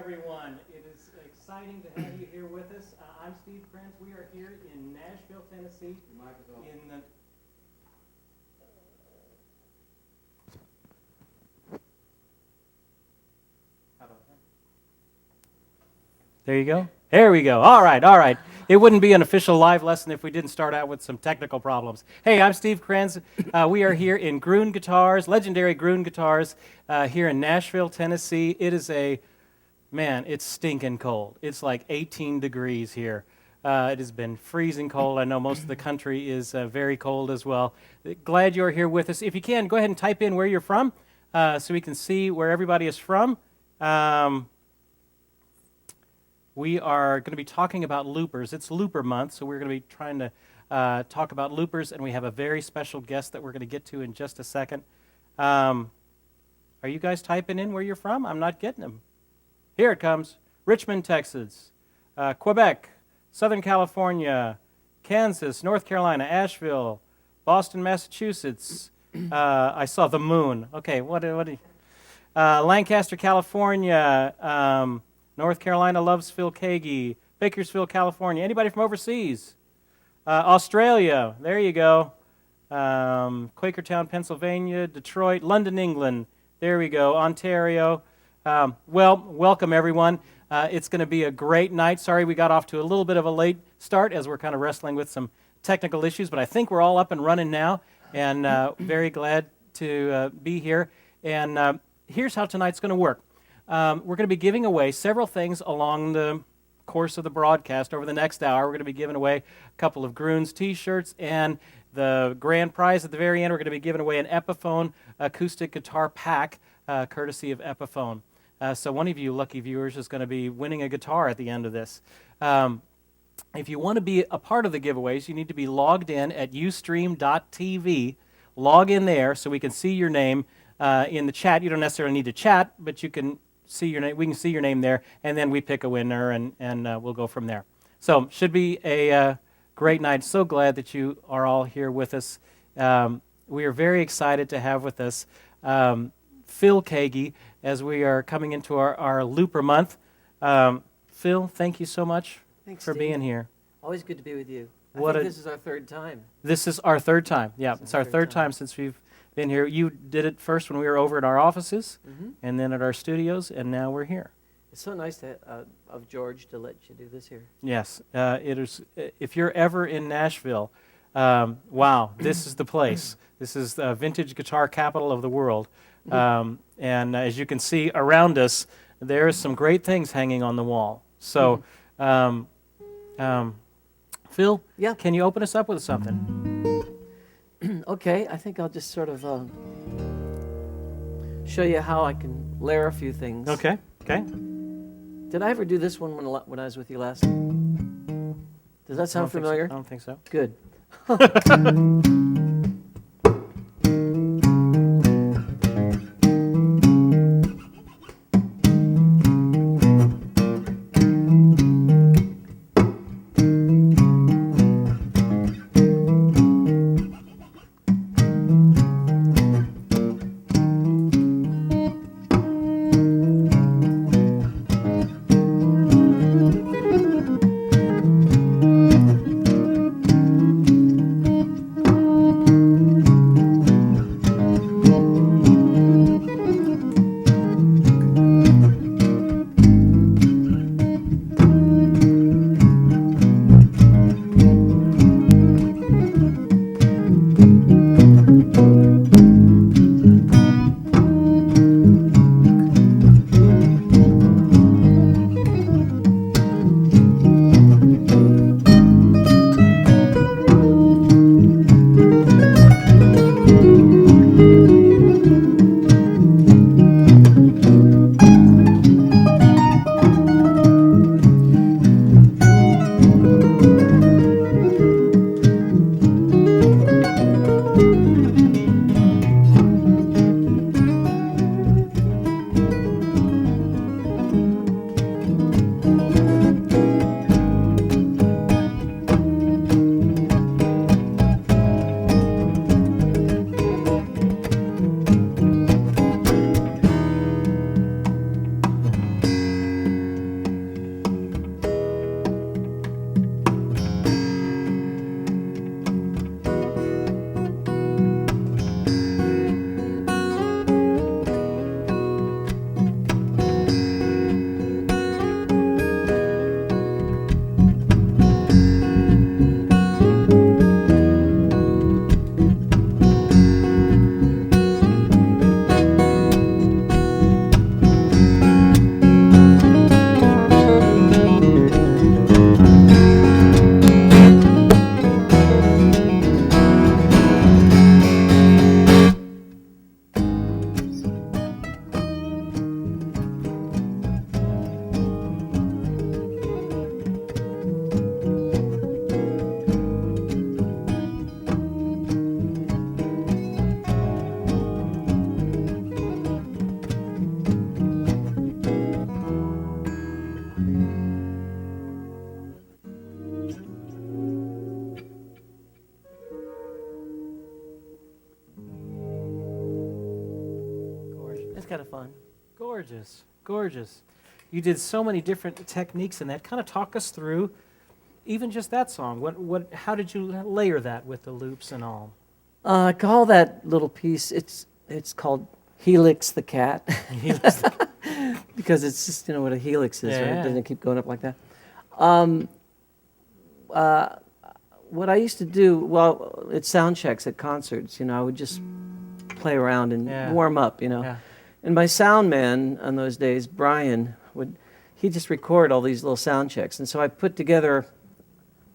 everyone. It is exciting to have you here with us. I'm Steve Prince. We are here in Nashville, Tennessee. In the There you go. There we go. All right, all right. It wouldn't be an official live lesson if we didn't start out with some technical problems. Hey, I'm Steve Krenz. We are here in Gruen Guitars, legendary Gruen Guitars, here in Nashville, Tennessee. It is it's stinking cold. It's like 18 degrees here. It has been freezing cold. I know most of the country is very cold as well. Glad you're here with us. If you can, go ahead and type in where you're from so we can see where everybody is from. We are going to be talking about loopers. It's Looper Month, so we're going to be trying to talk about loopers, and we have a very special guest that we're going to get to in just a second. Are you guys typing in where you're from? I'm not getting them. Here it comes. Richmond, Texas, Quebec, Southern California, Kansas, North Carolina, Asheville, Boston, Massachusetts. I saw the moon. Okay, what Lancaster, California, North Carolina loves Phil Keaggy. Bakersfield, California. Anybody from overseas? Australia. There you go. Quakertown, Pennsylvania. Detroit. London, England. There we go. Ontario. Welcome, everyone. It's going to be a great night. Sorry we got off to a little bit of a late start as we're kind of wrestling with some technical issues, but I think we're all up and running now, and very glad to be here. And here's how tonight's going to work. We're going to be giving away several things along the course of the broadcast. Over the next hour, we're going to be giving away a couple of Gruen's T-shirts, and the grand prize at the very end, we're going to be giving away an Epiphone acoustic guitar pack, courtesy of Epiphone. So one of you lucky viewers is going to be winning a guitar at the end of this. If you want to be a part of the giveaways, you need to be logged in at ustream.tv. Log in there so we can see your name in the chat. You don't necessarily need to chat, but you can see your name. We can see your name there, and then we pick a winner, and we'll go from there. So should be a great night. So glad that you are all here with us. We are very excited to have with us Phil Keaggy as we are coming into our Looper Month. Phil, thank you so much for being here. Always good to be with you. I think this is our third time. This is our third time. Yeah, it's our third time since we've been here. You did it first when we were over at our offices, and then at our studios, and now we're here. It's so nice of George to let you do this here. Yes, it is. If you're ever in Nashville, wow, this is the place. This is the vintage guitar capital of the world. And as you can see around us, there are some great things hanging on the wall. So, Phil, can you open us up with something? Okay, I think I'll just sort of show you how I can layer a few things. Okay. Did I ever do this one when I was with you last? Does that sound familiar? I don't think so. Good. It's kind of fun. Gorgeous, gorgeous. You did so many different techniques in that. Kind of talk us through even just that song. How did you layer that with the loops and all? I call that little piece, it's called Helix the Cat. Because it's just, what a helix is, right? Yeah. It doesn't keep going up like that. What I used to do, well, at sound checks at concerts, I would just play around and warm up, Yeah. And my sound man on those days, Brian, he'd just record all these little sound checks. And so I put together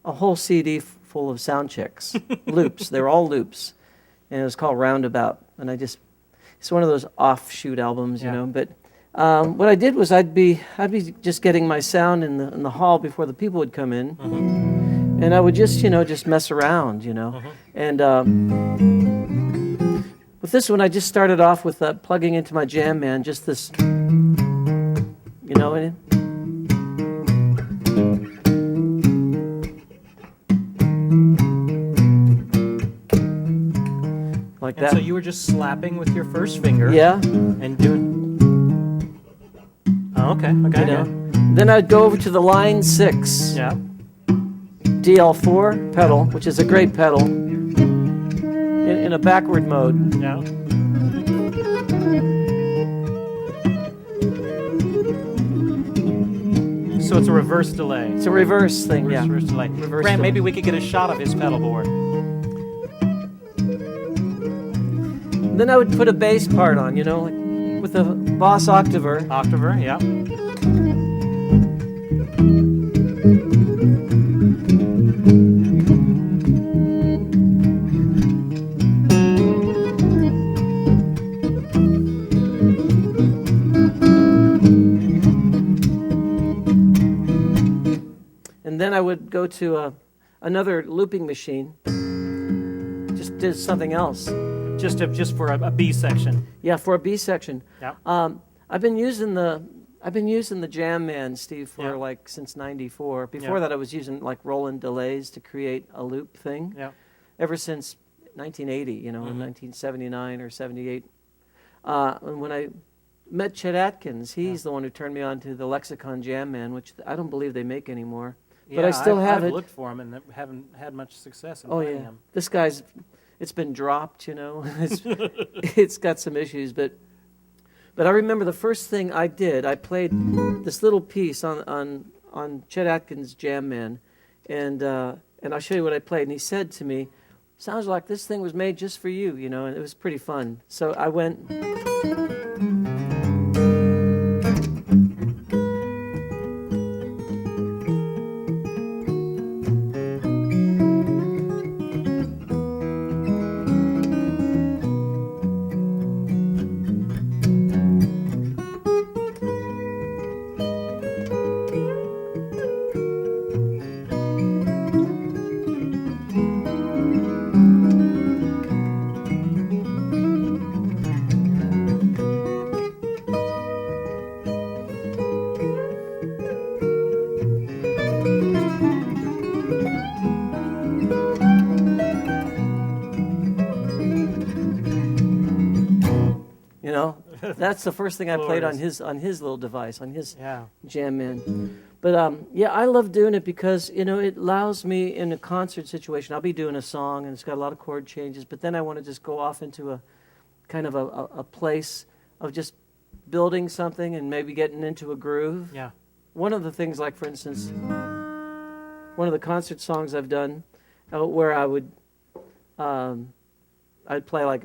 a whole CD full of sound checks, loops. They were all loops. And it was called Roundabout. And it's one of those offshoot albums, But what I did was I'd be just getting my sound in the hall before the people would come in. Mm-hmm. And I would just mess around, Mm-hmm. And with this one, I just started off with plugging into my Jam Man, just this, and like And that. so you were just slapping with your first finger. Yeah. And doing. Oh, okay. Okay. You know. Then I'd go over to the line 6. Yeah. DL4 pedal, which is a great pedal, in a backward mode. Yeah. So it's a reverse delay. It's a reverse thing, Reverse delay. Reverse Grant, delay. maybe we could get a shot of his pedal board. Then I would put a bass part on, like with a Boss Octaver. Octaver, yeah. And then I would go to another looping machine. Just did something else. Just for a B section. Yeah, for a B section. Yeah. I've been using the Jam Man, Steve, for since '94. Before that, I was using Roland delays to create a loop thing. Yeah. Ever since 1980, in 1979 or '78. And when I met Chet Atkins, he's the one who turned me on to the Lexicon Jam Man, which I don't believe they make anymore. But I still have I've it. looked for him and haven't had much success in Oh finding yeah, him. this guy's. It's been dropped, it's got some issues, but I remember the first thing I did. I played this little piece on Chet Atkins' Jam Man, and I'll show you what I played. And he said to me, "Sounds like this thing was made just for you," and it was pretty fun. So I went. That's the first thing I played on his little device, on his Jam Man. But I love doing it because it allows me in a concert situation. I'll be doing a song and it's got a lot of chord changes, but then I want to just go off into a kind of a place of just building something and maybe getting into a groove. Yeah. One of the things, like for instance, one of the concert songs I've done, where I would I'd play like.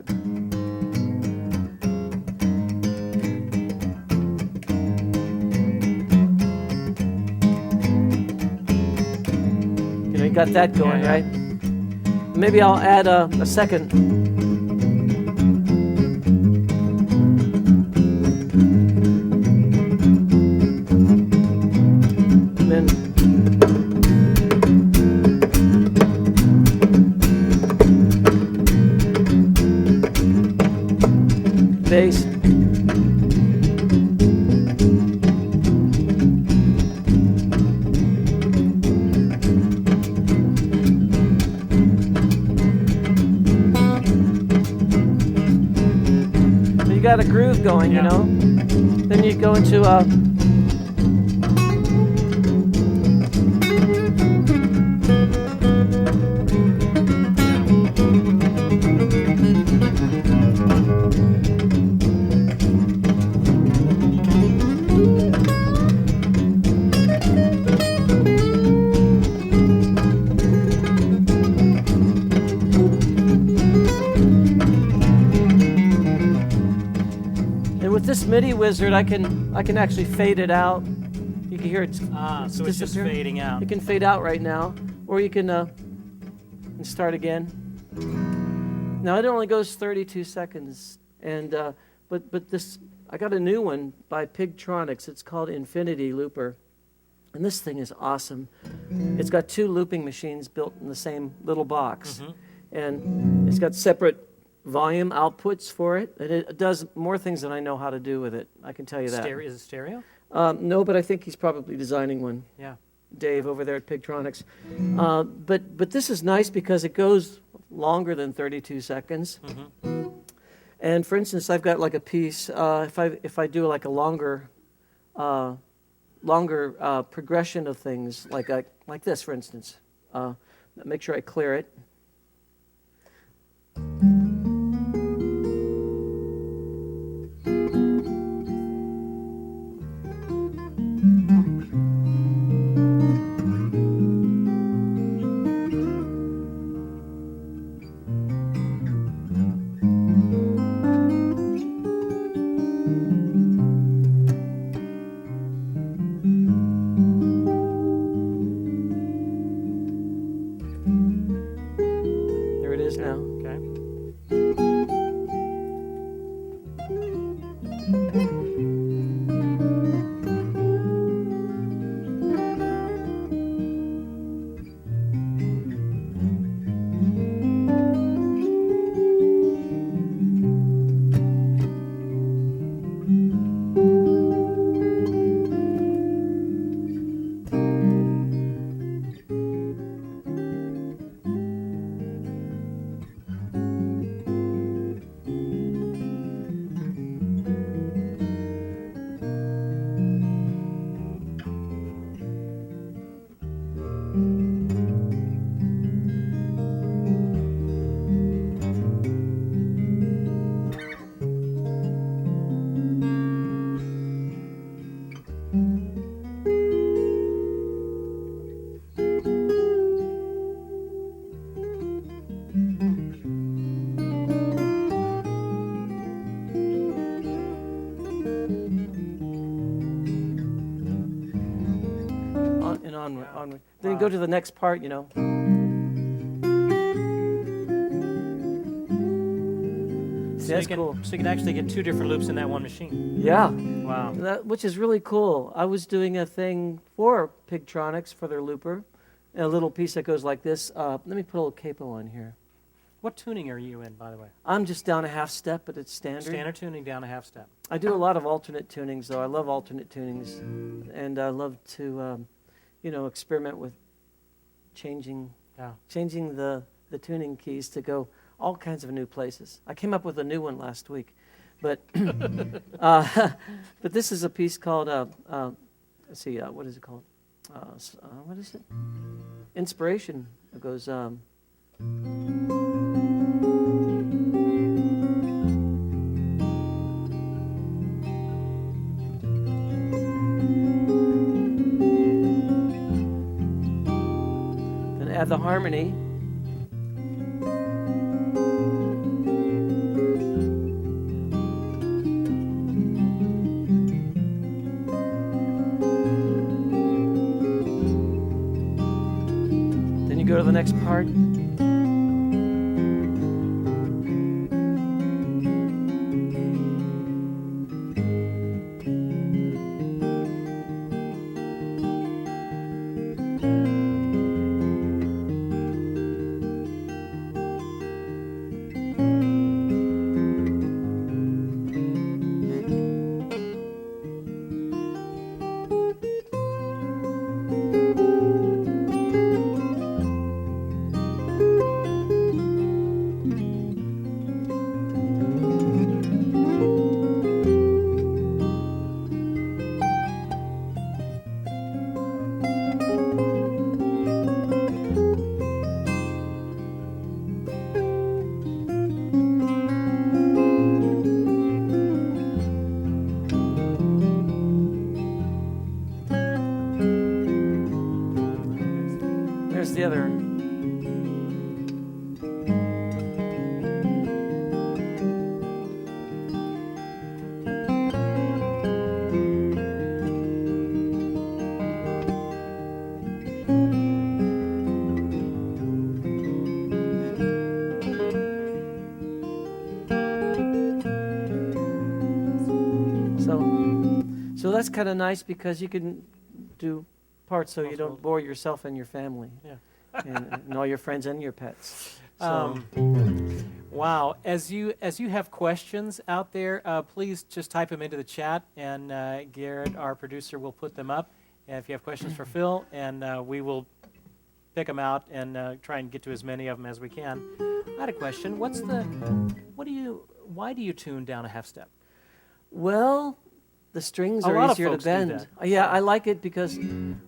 You got that going, right? Maybe I'll add a second. And then bass. got a groove going, Yeah. you know. Then you go into and with this MIDI wizard, I can actually fade it out. You can hear it. So it's just disappear. fading out. It can fade out right now, or you can and start again. Now it only goes 32 seconds, and but this I got a new one by Pigtronics. It's called Infinity Looper, and this thing is awesome. It's got 2 looping machines built in the same little box, and it's got separate volume outputs for it. And it does more things than I know how to do with it. I can tell you that. Is it stereo? No, but I think he's probably designing one. Yeah. Dave over there at Pigtronics. But this is nice because it goes longer than 32 seconds. And for instance, I've got like a piece. If I do like a longer progression of things, like this, for instance. Make sure I clear it. There it is now. Okay. Onward. Then you go to the next part, you know. So That's you can, cool. So you can actually get 2 different loops in that one machine. Yeah. Wow. Which is really cool. I was doing a thing for Pigtronics for their looper, a little piece that goes like this. Let me put a little capo on here. What tuning are you in, by the way? I'm just down a half step, but it's standard. Standard tuning down a half step. I do a lot of alternate tunings, though. I love alternate tunings, and I love to, experiment with changing the tuning keys to go all kinds of new places. I came up with a new one last week, but but this is a piece called let's see, what is it called? What is it? Inspiration. It goes. Then add the harmony. Then you go to the next part. So that's kind of nice because you can do parts so you don't Multiple. bore yourself and your family. Yeah. and all your friends and your pets. So, Wow. As you have questions out there, please just type them into the chat, and Garrett, our producer, will put them up. And if you have questions for Phil, and we will pick them out and try and get to as many of them as we can. I had a question. Why do you tune down a half step? well, the strings A are lot of easier to folks do bend. that. Yeah, I like it because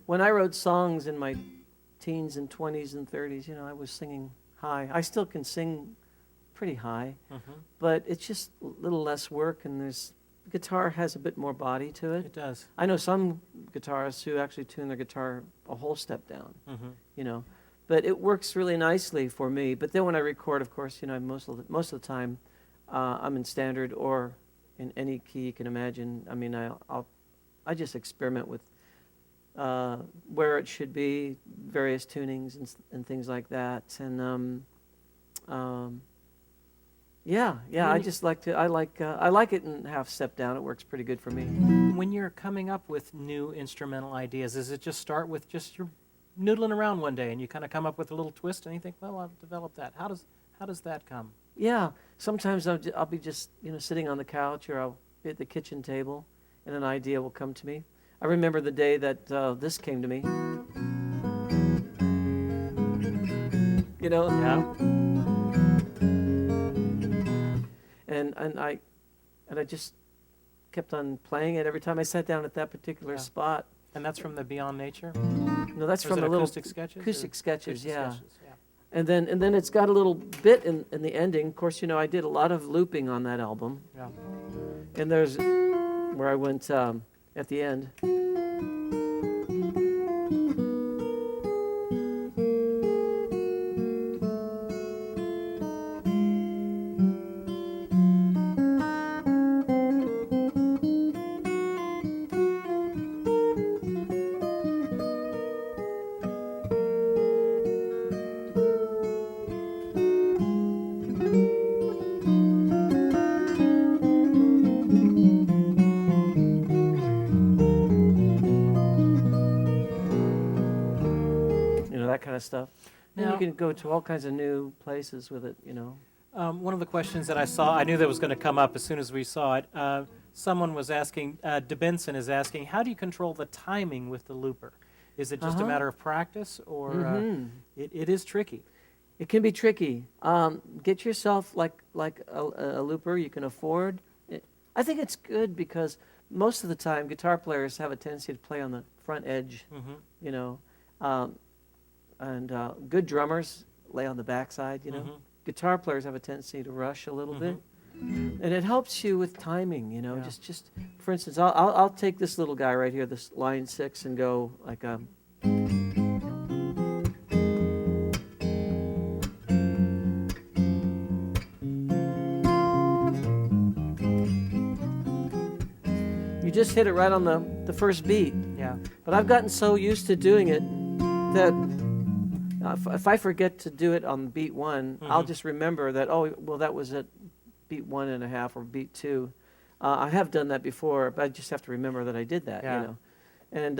when I wrote songs in my teens and 20s and 30s, I was singing high. I still can sing pretty high, but it's just a little less work, and guitar has a bit more body to it. It does. I know some guitarists who actually tune their guitar a whole step down, but it works really nicely for me. But then when I record, of course, most of the time, I'm in standard or in any key you can imagine. I mean, I just experiment with where it should be, various tunings and things like that, and I just I like it in half step down. It works pretty good for me. When you're coming up with new instrumental ideas, does it just start with just you're noodling around one day and you kind of come up with a little twist and you think, well, I've developed that. How does that come? Yeah, sometimes I'll be just sitting on the couch, or I'll be at the kitchen table, and an idea will come to me. I remember the day that this came to me. Yeah. And I just kept on playing it every time I sat down at that particular spot. And that's from the Beyond Nature? No, that's Or is from it a little acoustic sketches? acoustic sketches, Acoustic yeah. sketches, yeah. And then it's got a little bit in the ending. Of course, I did a lot of looping on that album. Yeah. And there's where I went at the end. That kind of stuff. And Now- you can go to all kinds of new places with it, One of the questions that I saw, I knew that was going to come up as soon as we saw it. Someone was asking, DeBenson is asking, how do you control the timing with the looper? Is it just a matter of practice, or it is tricky? It can be tricky. Get yourself like a looper you can afford. I think it's good because most of the time guitar players have a tendency to play on the front edge, and good drummers lay on the backside, Guitar players have a tendency to rush a little bit, and it helps you with timing, Just for instance, I'll take this little guy right here, this line 6, and go like you just hit it right on the first beat. Yeah. But I've gotten so used to doing it that if I forget to do it on beat 1, I'll just remember that, that was at beat 1.5 or beat 2. I have done that before, but I just have to remember that I did that, And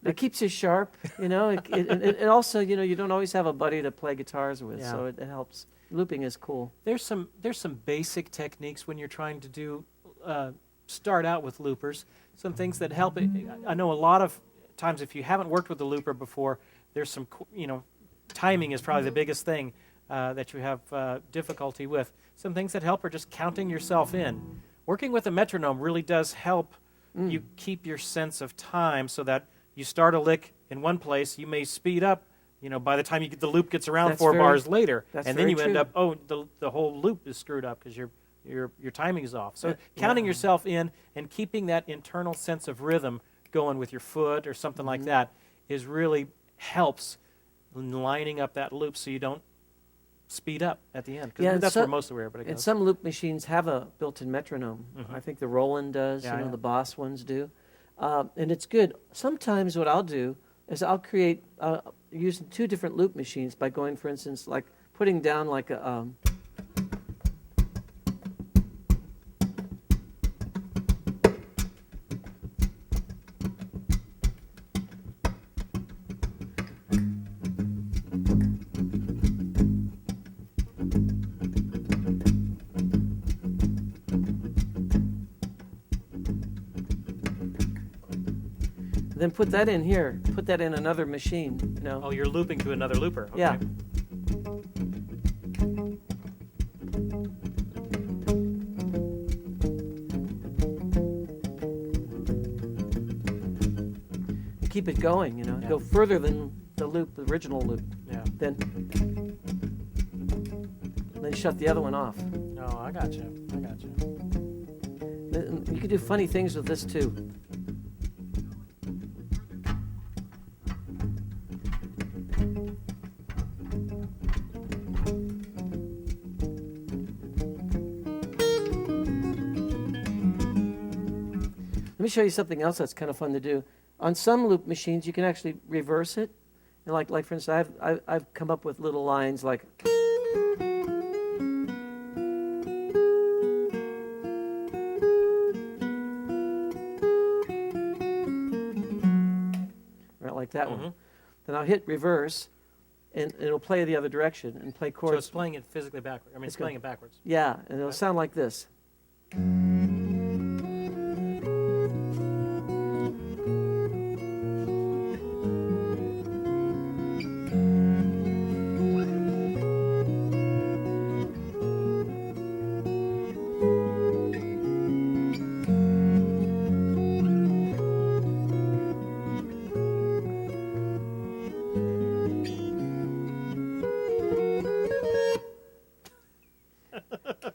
it keeps you sharp, and also, you don't always have a buddy to play guitars with, so it helps. Looping is cool. There's some basic techniques when you're trying to do start out with loopers. Some things that help. I know a lot of times if you haven't worked with the looper before, there's some timing is probably the biggest thing that you have difficulty with. Some things that help are just counting yourself in. Working with a metronome really does help you keep your sense of time, so that you start a lick in one place, you may speed up. By the time the loop gets around That's 4 very- bars later, that's and then very you end true. up the whole loop is screwed up because your timing is off. So counting yourself in and keeping that internal sense of rhythm going with your foot or something like that is really helps in lining up that loop so you don't speed up at the end. Because that's where most of everybody And goes. some loop machines have a built-in metronome. I think the Roland does, Yeah, yeah. the Boss ones do. And it's good. Sometimes what I'll do is I'll create, using 2 different loop machines by going, for instance, like putting down like a... then put that in here. Put that in another machine, you know. Oh, you're looping to another looper. Okay. Yeah. And keep it going, you know. Yeah. Go further than the loop, the original loop. Yeah. Then shut the other one off. Oh, I got you. I got you. You can do funny things with this too. Let me show you something else that's kind of fun to do. On some loop machines, you can actually reverse it. And like for instance, I've come up with little lines like. Right, like that one. Then I'll hit reverse, and it'll play the other direction and play chords. So it's playing it physically backwards. I mean, it's playing it backwards. Yeah, and it'll sound like this.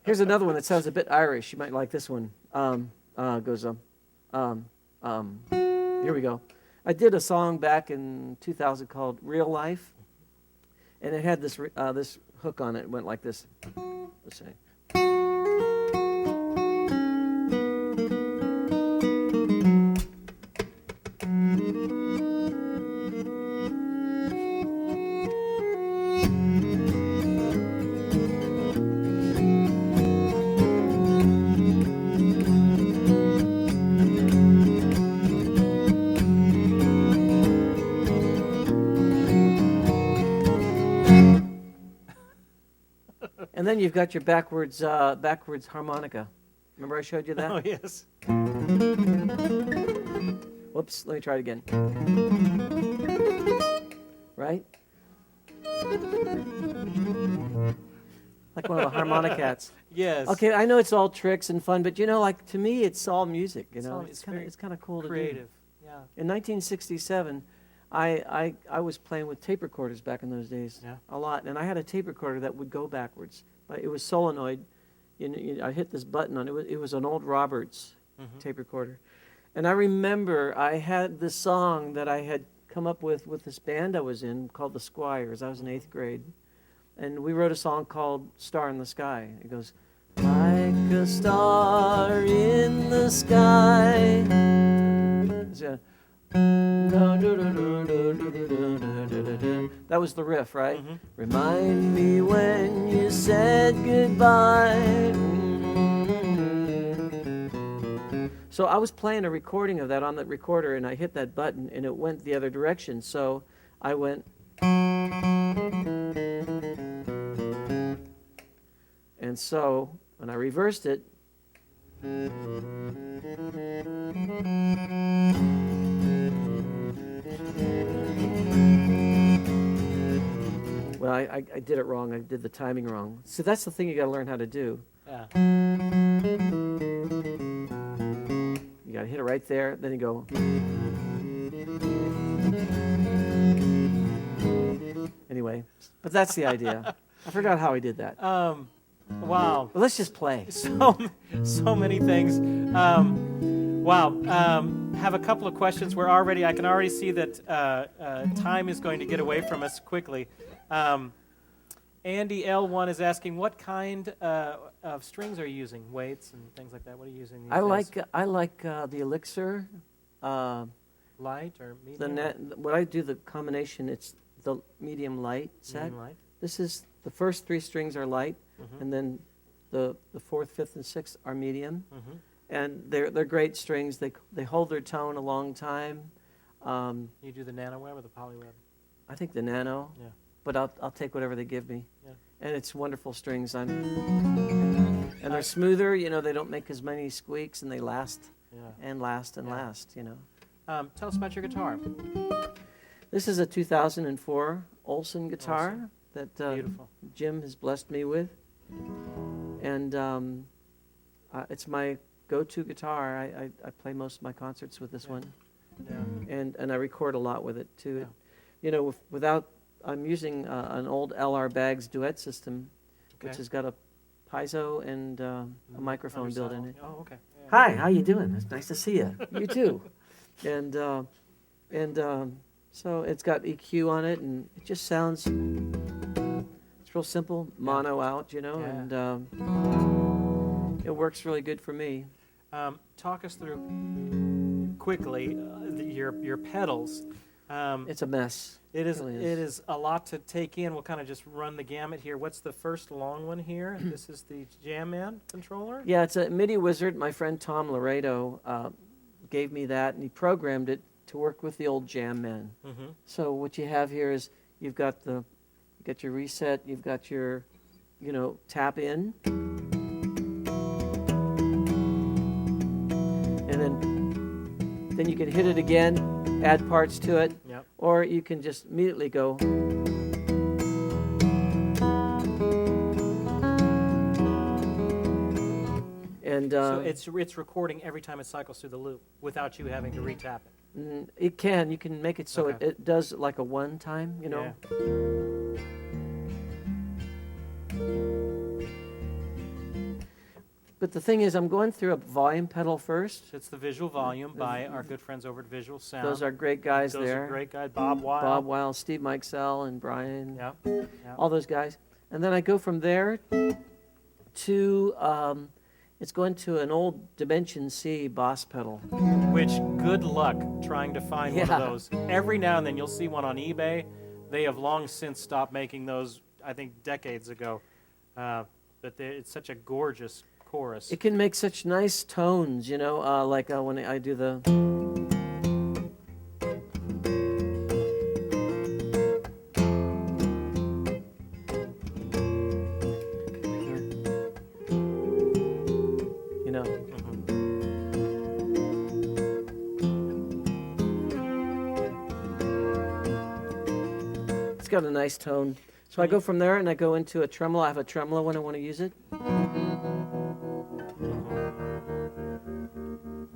Here's another one that sounds a bit Irish. You might like this one. Goes here we go. I did a song back in 2000 called "Real Life," and it had this this hook on it. It went like this. Let's see. And then you've got your backwards harmonica. Remember I showed you that? Oh, yes. Whoops, let me try it again. Right? Like one of the harmonicats. Yes. Okay, I know it's all tricks and fun, but you know, like to me, it's all music. You know, It's it's kind of cool creative. to do. Yeah. In 1967, I was playing with tape recorders back in those days, Yeah. a lot, and I had a tape recorder that would go backwards. But it was solenoid. I hit this button on it. It was an old Roberts tape recorder, and I remember I had this song that I had come up with this band I was in called the Squires. I was in 8th grade, and we wrote a song called "Star in the Sky." It goes, like a star in the sky. So, that was the riff, right? Remind me when you said goodbye. So I was playing a recording of that on the recorder, and I hit that button, and it went the other direction. So I went, and so when I reversed it, well, I did it wrong. I did the timing wrong. So that's the thing you got to learn how to do. Yeah. You got to hit it right there. Then you go. Anyway, but that's the idea. I forgot how I did that. Wow. But let's just play. So many things. Wow. Have a couple of questions. I can already see that time is going to get away from us quickly. Andy L1 is asking, what kind of strings are you using? Weights and things like that. What are you using these days? I like the Elixir. Light or medium? What I do, the combination, it's the medium light set. Medium light. This is the first 3 strings are light, and then the 4th, 5th, and 6th are medium. And they're great strings. They hold their tone a long time. You do the nano web or the poly web? I think the nano. Yeah. But I'll take whatever they give me. Yeah. And it's wonderful strings. And they're smoother. You know, they don't make as many squeaks, and they last Yeah. and last and last. You know. Tell us about your guitar. This is a 2004 Olson guitar Olson. that Beautiful. Jim has blessed me with. And it's my go-to guitar. I play most of my concerts with this Yeah. one. Yeah. And I record a lot with it, too. Yeah. I'm using an old LR Baggs duet system, which Okay. has got a piezo and a microphone built in it. Oh, okay. Yeah. Hi, how you doing? It's nice to see you. You too. And so it's got EQ on it, and it just sounds, it's real simple, mono out, Yeah. and it works really good for me. Talk us through quickly your pedals. It's a mess. It is. really It is a lot to take in. We'll kind of just run the gamut here. What's the first long one here? This is the Jam Man controller. Yeah, it's a MIDI wizard. My friend Tom Laredo gave me that, and he programmed it to work with the old Jam Man. Mm-hmm. So what you have here is you've got your reset, you've got your, tap in, and then you can hit it again, add parts to it, Yep. or you can just immediately go. And So it's recording every time it cycles through the loop without you having to retap it. you can make it so Okay. it does like a one time, Yeah. But the thing is, I'm going through a volume pedal first. So it's the Visual Volume by our good friends over at Visual Sound. Those are great guys Those there. are great guys. Bob Weil. Bob Weil, Steve Mikesell, and Brian, Yeah. all those guys. And then I go from there to, it's going to an old Dimension C Boss pedal. Which, good luck trying to find one Yeah. of those. Every now and then you'll see one on eBay. They have long since stopped making those, I think, decades ago. But it's such a gorgeous chorus. It can make such nice tones, like when I do the. It's got a nice tone. So I go from there and I go into a tremolo. I have a tremolo when I want to use it.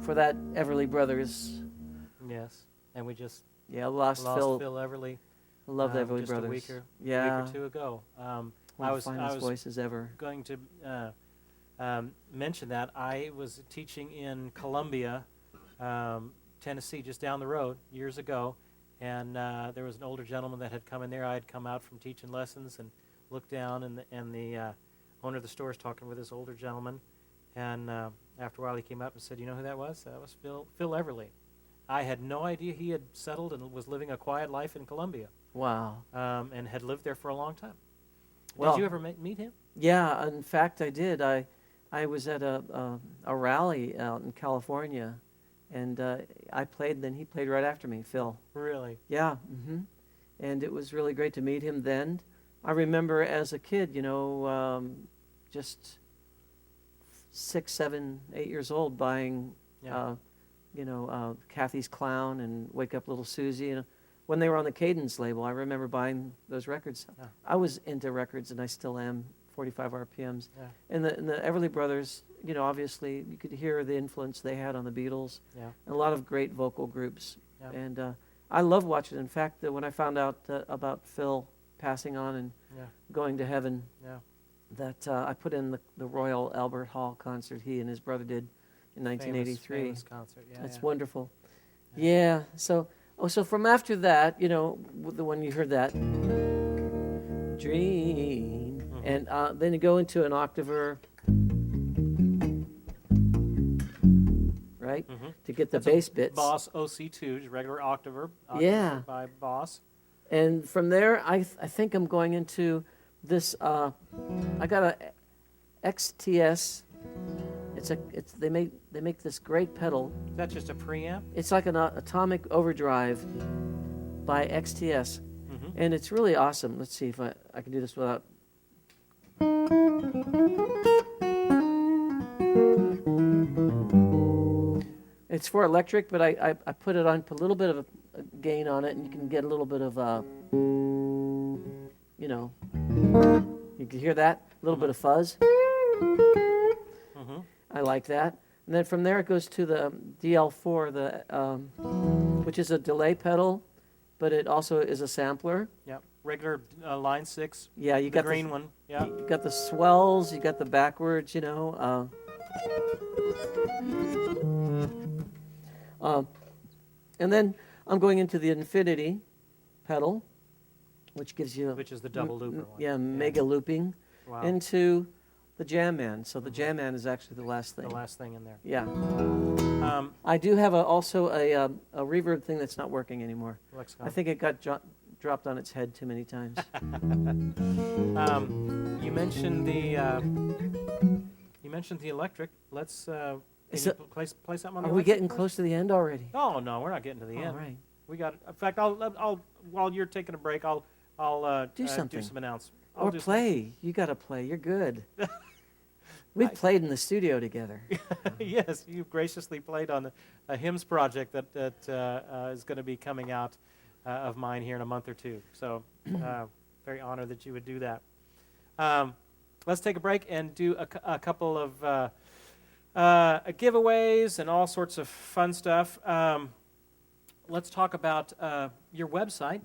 For that Everly Brothers. Yes. And we just Lost Phil Phil. Everly. I love the Everly just Brothers. a week or Yeah. two ago. One I of was the finest was voices ever. going to mention that I was teaching in Columbia, Tennessee, just down the road years ago, and there was an older gentleman that had come in there. I had come out from teaching lessons and looked down, and the owner of the store was talking with this older gentleman, and after a while he came up and said, "You know who that was? That was Phil Everly." I had no idea he had settled and was living a quiet life in Columbia, Wow. and had lived there for a long time. Well- Did you ever meet him? Yeah, in fact, I did. I was at a rally out in California, and I played, and then he played right after me, Phil. Really? Yeah, and it was really great to meet him then. I remember as a kid, just 6, 7, 8 years old, buying, Yeah. Kathy's Clown and Wake Up Little Susie. When they were on the Cadence label, I remember buying those records. Yeah. I was into records, and I still am, 45 RPMs. Yeah. And the Everly Brothers, obviously, you could hear the influence they had on the Beatles. Yeah. And a lot of great vocal groups. Yeah. And I love watching it. In fact, when I found out about Phil passing on and Yeah. going to heaven, Yeah. that I put in the Royal Albert Hall concert he and his brother did in 1983. Famous concert. Yeah. That's yeah. wonderful. Yeah. So from after that, when you heard that dream, and then you go into an octaver, right, to get the That's a bass bits. Boss OC2, just regular octaver. Yeah. By Boss. And from there, I think I'm going into this. I got a XTS. They make this great pedal. Is that just a preamp? It's like an atomic overdrive by XTS, Mm-hmm. and it's really awesome. Let's see if I can do this without. it's for electric, but I put it on, put a little bit of a gain on it, and you can get a little bit of, you know, you can hear that? A little bit of fuzz. Mm-hmm. I like that. And then from there it goes to the DL4, which is a delay pedal, but it also is a sampler. Yeah, regular line 6. Yeah, you got the green one. Yeah. You got the swells, you got the backwards, you know. And then I'm going into the infinity pedal, which gives you, Which is the double looper one. yeah, mega looping, Wow. into the Jam Man. So the Jam Man is actually the last thing. The last thing in there. Yeah. Um, I do have also a reverb thing that's not working anymore. Lexicon. I think it got dropped on its head too many times. You mentioned the electric. Let's Is can it- you play something on the Are we electric getting for us? close to the end already? Oh no, we're not getting to the All end. right. We got. In fact, I'll while you're taking a break, I'll Do something. do some announcements. Or play. You got to play. You're good. We've played in the studio together. Yes, you've graciously played on a hymns project that is going to be coming out of mine here in a month or two. So very honored that you would do that. Let's take a break and do a couple of giveaways and all sorts of fun stuff. Let's talk about your website,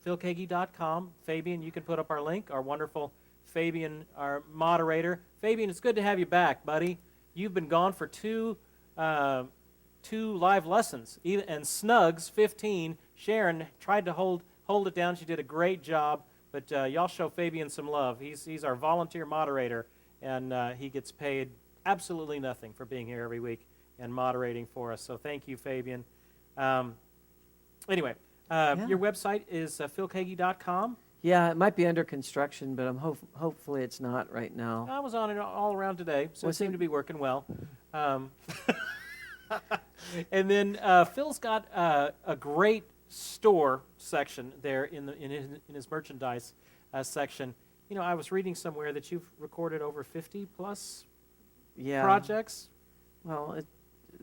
philkeaggy.com. Fabian, you can put up our link, our wonderful Fabian, our moderator. Fabian, it's good to have you back, buddy. You've been gone for two live lessons, and Snugs 15. Sharon tried to hold it down. She did a great job, but y'all show Fabian some love. He's our volunteer moderator, and he gets paid absolutely nothing for being here every week and moderating for us. So thank you, Fabian. Anyway, your website is philkeaggy.com. Yeah, it might be under construction, but hopefully it's not right now. I was on it all around today, so Was it seemed it? to be working well. And then Phil's got a great store section there in his merchandise section. You know, I was reading somewhere that you've recorded over 50 plus Yeah. projects. Well,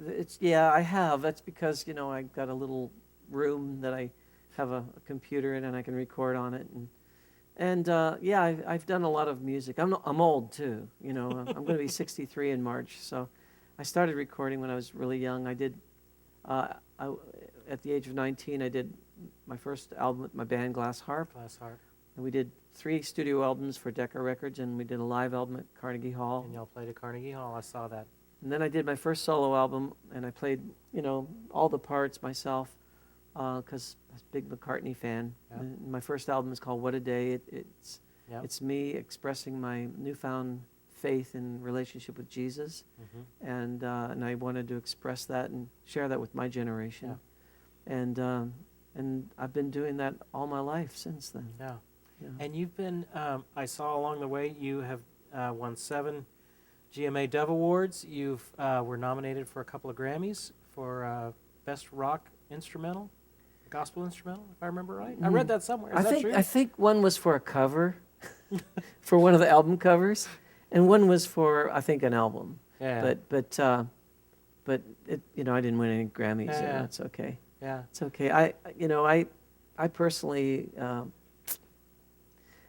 I have. That's because, I've got a little room that I have a computer in and I can record on it. And I've done a lot of music. I'm old too, I'm going to be 63 in March. So I started recording when I was really young. I did, at the age of 19, I did my first album with my band Glass Harp. Glass Harp. And we did 3 studio albums for Decca Records, and we did a live album at Carnegie Hall. And y'all played at Carnegie Hall. I saw that. And then I did my first solo album, and I played, all the parts myself, because I was a big McCartney fan. Yeah. And my first album is called What a Day. Yeah. It's me expressing my newfound faith and relationship with Jesus, Mm-hmm. and I wanted to express that and share that with my generation. Yeah. And I've been doing that all my life since then. Yeah. Yeah. And you've been, I saw along the way, you have won 7 GMA Dove Awards. You've were nominated for a couple of Grammys for Best Rock Instrumental, Gospel Instrumental, if I remember right. I read that somewhere. Is that true? I think one was for a cover, for one of the album covers, and one was for, I think, an album. Yeah. But it, I didn't win any Grammys. Yeah, yeah. That's okay. Yeah. It's okay. I personally,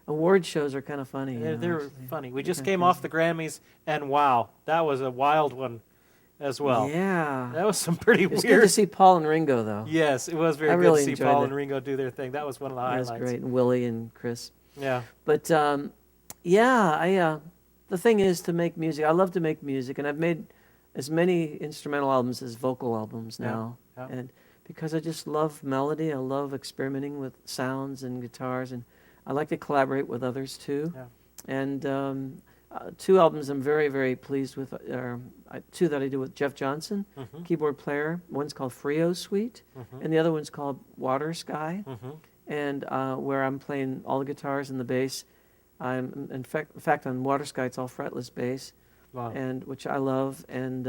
award shows are kind of funny. They're actually. funny. We They're just kinda came off crazy. the Grammys, and wow, that was a wild one as well. Yeah. That was some pretty It was weird. good to see Paul and Ringo, though. Yes, it was very I good really to see enjoyed Paul it. and Ringo do their thing. That was one of the That was highlights. great. And Willie and Chris. Yeah. But the thing is to make music. I love to make music, and I've made as many instrumental albums as vocal albums now. Yeah. And because I just love melody, I love experimenting with sounds and guitars, and I like to collaborate with others too. Yeah. And 2 albums I'm very, very pleased with. 2 that I do with Jeff Johnson, Mm-hmm. keyboard player. One's called Frio Suite, Mm-hmm. and the other one's called Water Sky. Mm-hmm. And where I'm playing all the guitars and the bass. I'm in fact on Water Sky it's all fretless bass, Wow. and which I love. And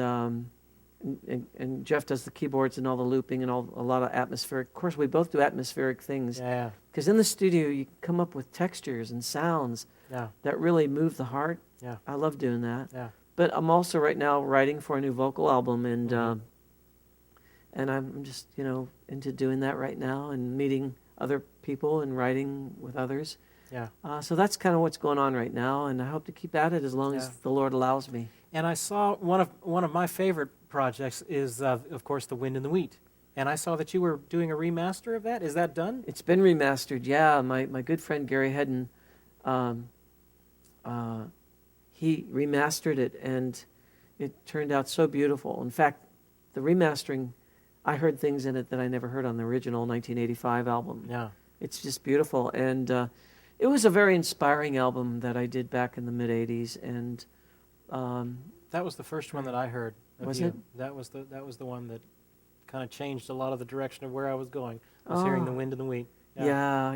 Jeff does the keyboards and all the looping and a lot of atmospheric. Of course, we both do atmospheric things Yeah. because in the studio you can come up with textures and sounds Yeah. that really move the heart. Yeah. I love doing that. Yeah. but I'm also right now writing for a new vocal album, and I'm just into doing that right now and meeting other people and writing with others. Yeah. So that's kind of what's going on right now, and I hope to keep at it as long as the Lord allows me. And I saw one of my favorite projects is, of course, The Wind and the Wheat. And I saw that you were doing a remaster of that. Is that done? It's been remastered, yeah. My good friend Gary Hedden, he remastered it, and it turned out so beautiful. In fact, the remastering, I heard things in it that I never heard on the original 1985 album. Yeah. It's just beautiful, and it was a very inspiring album that I did back in the mid-'80s, and that was the first one that I heard of Was you. it? That was the one that kind of changed a lot of the direction of where I was going. I was hearing The Wind and the Wheat. Yeah,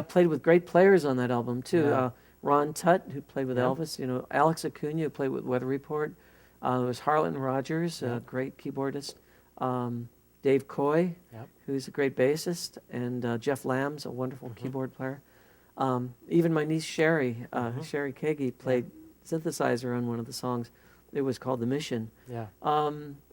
played with great players on that album too. Yeah. Ron Tutt, who played with Yeah. Elvis, Alex Acuna, who played with Weather Report. There was Harlan Rogers, Yeah. a great keyboardist. Dave Coy, Yep. who's a great bassist, and Jeff Lamb's a wonderful Mm-hmm. keyboard player. Even my niece Sherry, Sherry Keaggy, played synthesizer on one of the songs. It was called The Mission. Yeah.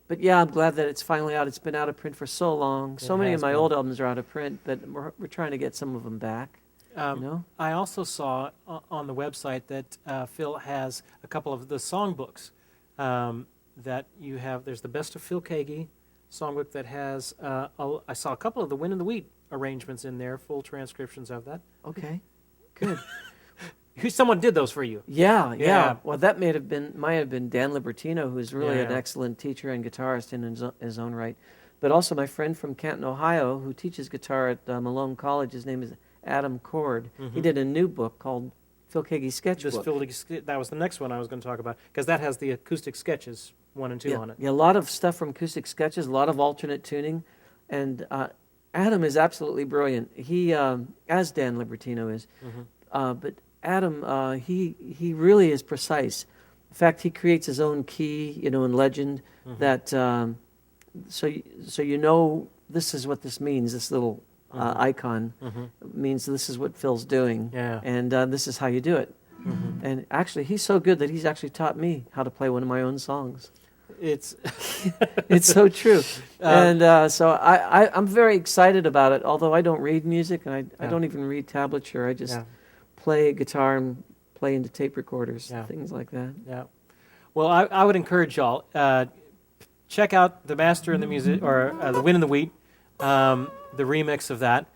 But yeah, I'm glad that it's finally out. It's been out of print for so long. So many has of my been. old albums are out of print, but we're trying to get some of them back. I also saw on the website that Phil has a couple of the songbooks that you have. There's the Best of Phil Keaggy songbook that has, I saw a couple of the Wind and the Wheat arrangements in there, full transcriptions of that. Okay, good. Someone did those for you. Yeah. Well, that might have been Dan Libertino, who's really an Yeah. excellent teacher and guitarist in his own right. But also my friend from Canton, Ohio, who teaches guitar at Malone College. His name is Adam Cord. He did a new book called Phil Keaggy Sketchbook. That was the next one I was going to talk about, because that has the acoustic sketches 1 and 2 on it. Yeah, a lot of stuff from acoustic sketches, a lot of alternate tuning, and Adam is absolutely brilliant. He, as Dan Libertino is, but Adam, he really is precise. In fact, he creates his own key, in Legend, that so this is what this means. This little icon means this is what Phil's doing, and this is how you do it. And actually, he's so good that he's actually taught me how to play one of my own songs. It's It's so true. And so I'm very excited about it, although I don't read music, and I don't even read tablature. I just play guitar and play into tape recorders, things like that. Yeah. Well, I would encourage y'all, check out the Master and the Music, or the Wind and the Wheat, the remix of that.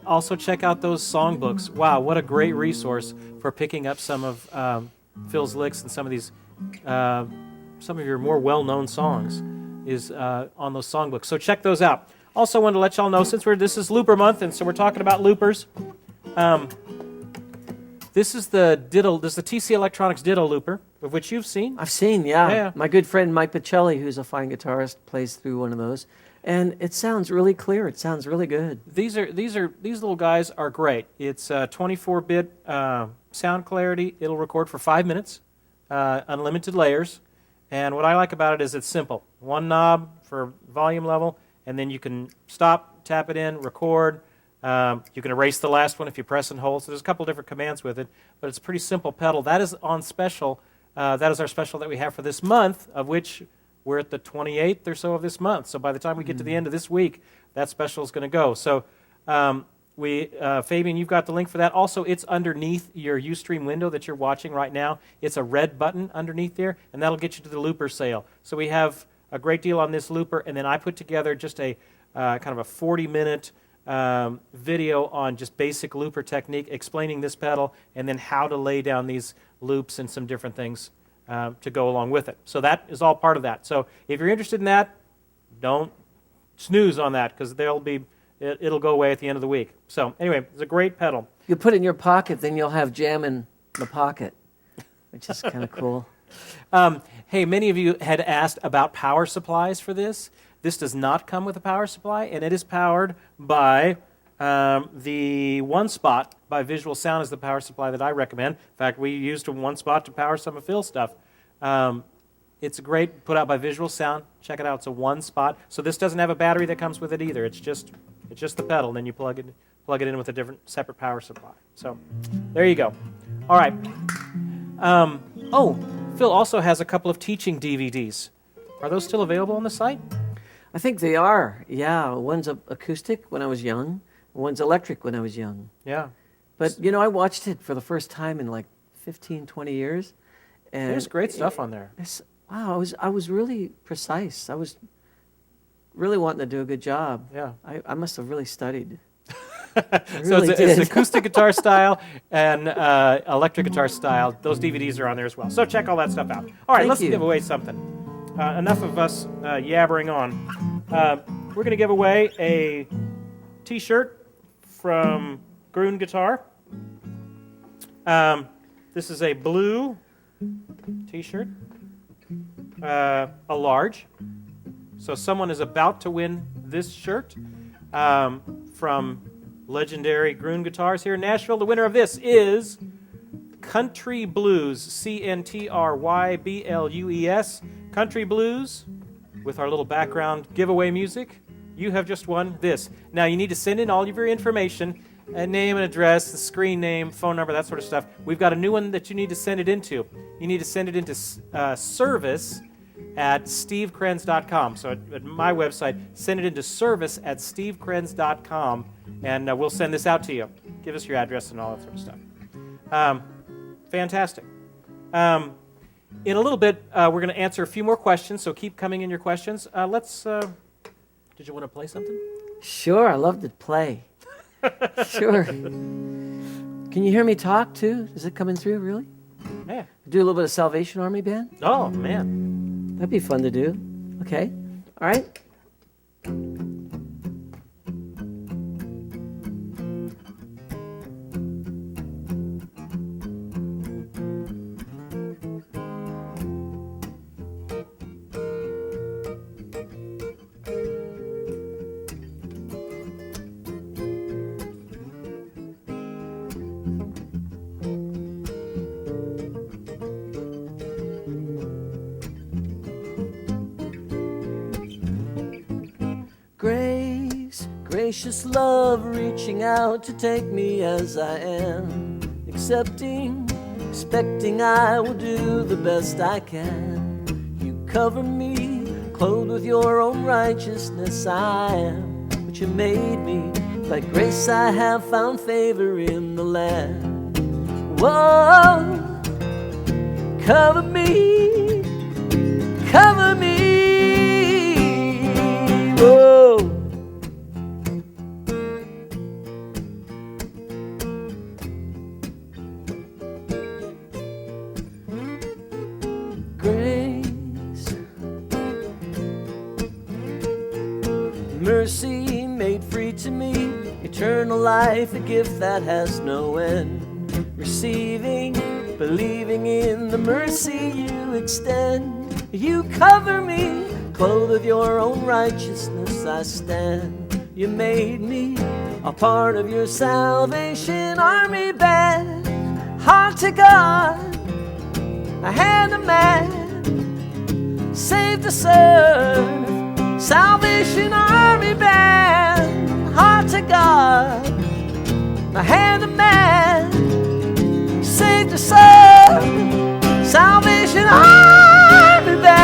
Also check out those songbooks. Wow, what a great resource for picking up some of Phil's licks and some of these, some of your more well-known songs is on those songbooks. So check those out. Also wanted to let y'all know, since this is Looper Month, and so we're talking about loopers, this is the TC Electronics Ditto looper, of which you've seen. I've seen, yeah. Yeah. My good friend Mike Pacelli, who's a fine guitarist, plays through one of those, and it sounds really clear. It sounds really good. These little guys are great. It's 24-bit sound clarity. It'll record for 5 minutes, unlimited layers, and what I like about it is it's simple. One knob for volume level, and then you can stop, tap it in, record. You can erase the last one if you press and hold. So there's a couple different commands with it, but it's a pretty simple pedal. That is on special. That is our special that we have for this month, of which we're at the 28th or so of this month. So by the time we get to the end of this week, that special is going to go. So Fabian, you've got the link for that. Also, it's underneath your Ustream window that you're watching right now. It's a red button underneath there, and that'll get you to the looper sale. So we have a great deal on this looper, and then I put together just a kind of a 40-minute video on just basic looper technique, explaining this pedal, and then how to lay down these loops and some different things to go along with it. So that is all part of that. So if you're interested in that, don't snooze on that, because it'll go away at the end of the week. So anyway, it's a great pedal. You put it in your pocket, then you'll have jam in the pocket, which is kind of cool. Hey, many of you had asked about power supplies for this. This does not come with a power supply, and it is powered by the One Spot by Visual Sound is the power supply that I recommend. In fact, we used a One Spot to power some of Phil's stuff. It's great, put out by Visual Sound. Check it out. It's a One Spot. So this doesn't have a battery that comes with it either. It's just the pedal, and then you plug it in with a different separate power supply. So there you go. All right. Oh, Phil also has a couple of teaching DVDs. Are those still available on the site? I think they are. Yeah, one's acoustic when I was young, one's electric when I was young. Yeah. But, you know, I watched it for the first time in like 15, 20 years. And There's great stuff on there. Wow, I was really precise. I was really wanting to do a good job. Yeah. I must have really studied. So it's acoustic guitar style and electric guitar style. Those DVDs are on there as well. So check all that stuff out. All right, Thank let's you. give away something. Enough of us yabbering on. We're going to give away a T-shirt from Groon Guitar. This is a blue T-shirt, a large. So someone is about to win this shirt from legendary Groon Guitars here in Nashville. The winner of this is Country Blues, CNTRYBLUES, Country Blues, with our little background giveaway music. You have just won this. Now you need to send in all of your information, a name and address, the screen name, phone number, that sort of stuff. We've got a new one that you need to send it into. You need to send it into service at stevekrenz.com. So at my website, send it into service at stevekrenz.com, and we'll send this out to you. Give us your address and all that sort of stuff. Fantastic. In a little bit, we're going to answer a few more questions, so keep coming in your questions. Did you want to play something? Sure, I love to play. Sure. Can you hear me talk too? Is it coming through, really? Yeah. Do a little bit of Salvation Army Band? Oh, man. That'd be fun to do. Okay. All right. Grace, gracious love reaching out to take me as I am, accepting, expecting I will do the best I can. You cover me, clothed with your own righteousness. I am what you made me. By grace I have found favor in the land. Whoa, cover me, cover me. Whoa. Grace, mercy made free to me, eternal life, a gift that has no end. Receiving, believing in the mercy you extend. You cover me, clothed with your own righteousness I stand. You made me a part of your salvation army band. Heart to God, a hand to man, saved to serve, Salvation Army Band. Heart to God, a hand to man, saved to serve, Salvation Army Band.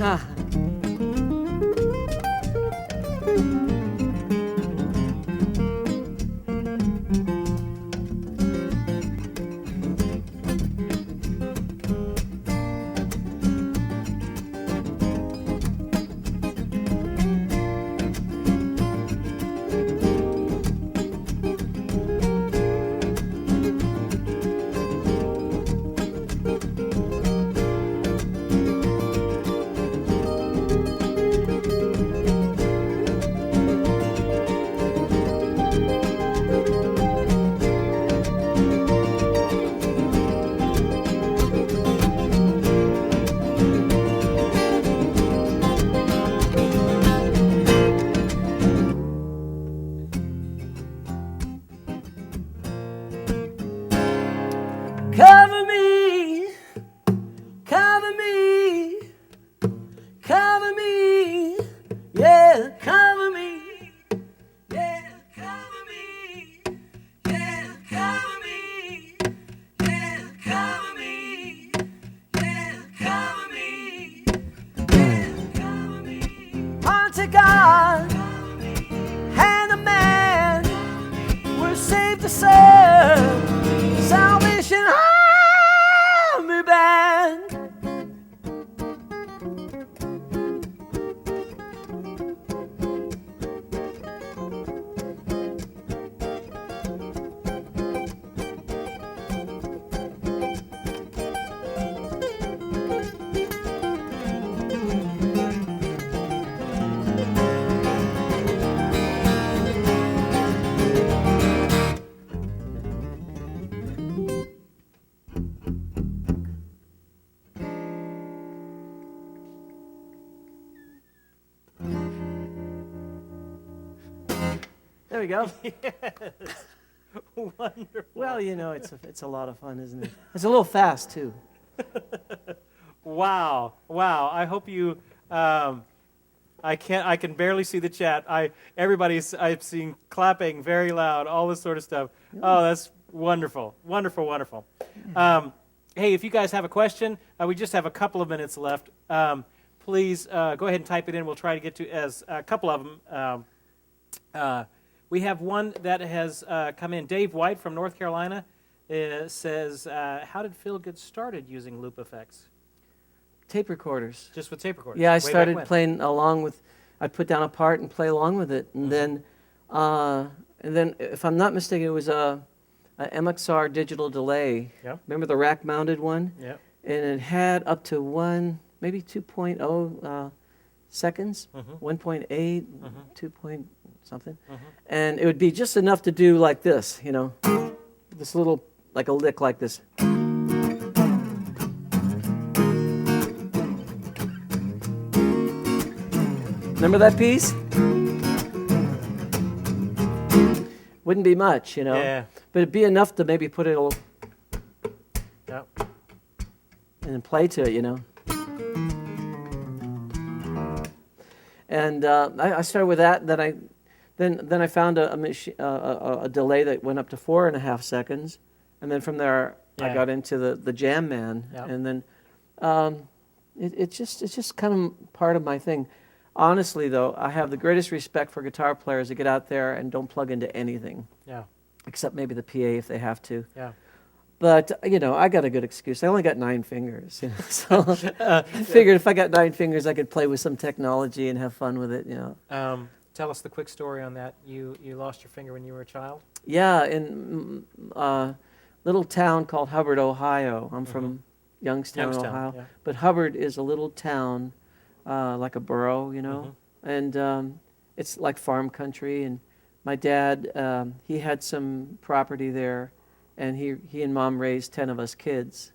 Ah. Cover me, cover me, cover me, yeah, cover me, yeah, cover me, yeah, cover me, yeah, cover me, yeah, cover me, yeah, cover me. Unto God and a man, we're saved to serve. Salvation Army Band. There we go. Yes. Wonderful. Well, you know, it's a lot of fun, isn't it? It's a little fast too. Wow. Wow. I hope you I can barely see the chat. I've seen clapping very loud, all this sort of stuff. Oh, that's wonderful. Wonderful, wonderful. Hey, if you guys have a question, we just have a couple of minutes left. Please go ahead and type it in. We'll try to get to as a couple of them. We have one that has come in. Dave White from North Carolina says, how did Phil get started using loop effects? Tape recorders. Just with tape recorders? Yeah, I Way back started when? playing along with. I'd put down a part and play along with it, and then, if I'm not mistaken, it was a MXR digital delay. Yep. Remember the rack-mounted one? Yep. And it had up to maybe 2.0 seconds, 1.8, 2 point something, and it would be just enough to do like this, you know, this little, like a lick like this. Remember that piece? Wouldn't be much, you know, Yeah. but it'd be enough to maybe put it a little, Yep. and then play to it, you know. And I started with that. Then I found a delay that went up to 4.5 seconds, and then from there I Yeah. got into the Jam Man, Yep. and then it's just kind of part of my thing. Honestly, though, I have the greatest respect for guitar players that get out there and don't plug into anything, Yeah. except maybe the PA if they have to. Yeah. But, you know, I got a good excuse. I only got 9 fingers, you know, so I figured if I got 9 fingers, I could play with some technology and have fun with it, you know. Tell us the quick story on that. You lost your finger when you were a child? Yeah, in a little town called Hubbard, Ohio. I'm from Youngstown, Ohio. Yeah. But Hubbard is a little town, like a borough, you know, and it's like farm country. And my dad, he had some property there, and he and Mom raised 10 of us kids.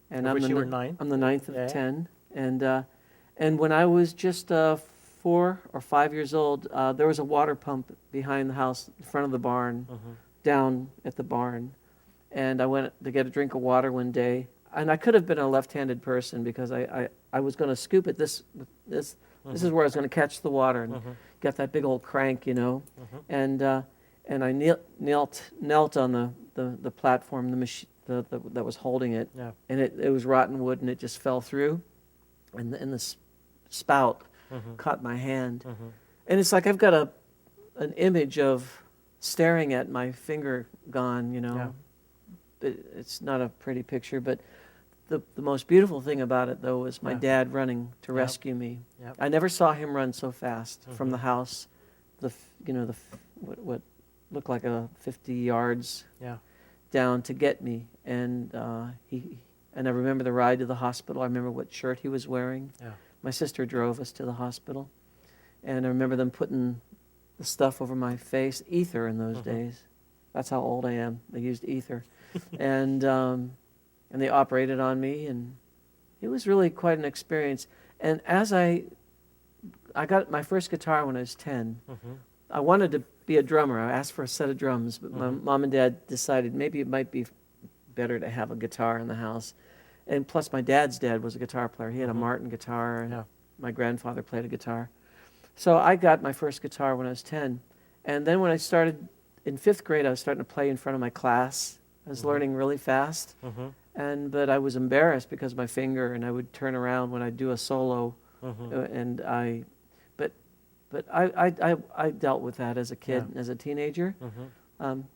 And Of which the you were 9? I'm the 9th of Yeah. 10. And when I was just 4 or 5 years old, there was a water pump behind the house, in front of the barn, down at the barn. And I went to get a drink of water one day, and I could have been a left-handed person because I was going to scoop it. This is where I was going to catch the water and get that big old crank, you know. And I knelt on the platform, the machine that was holding it, Yeah. and it was rotten wood, and it just fell through, and the spout caught my hand. And it's like I've got an image of staring at my finger gone, you know. It's not a pretty picture, but the most beautiful thing about it, though, was my dad running to rescue me. I never saw him run so fast from the house, what looked like a 50 yards down to get me. And and I remember the ride to the hospital. I remember what shirt he was wearing. My sister drove us to the hospital. And I remember them putting the stuff over my face, ether in those days. That's how old I am. They used ether. And they operated on me, and it was really quite an experience. And as I got my first guitar when I was 10, I wanted to be a drummer. I asked for a set of drums, but my mom and dad decided maybe it might be better to have a guitar in the house. And plus, my dad's dad was a guitar player. He had a Martin guitar, and my grandfather played a guitar. So I got my first guitar when I was 10. And then when I started in 5th grade, I was starting to play in front of my class. I was learning really fast. But I was embarrassed because of my finger, and I would turn around when I'd do a solo. But I dealt with that as a kid, as a teenager. And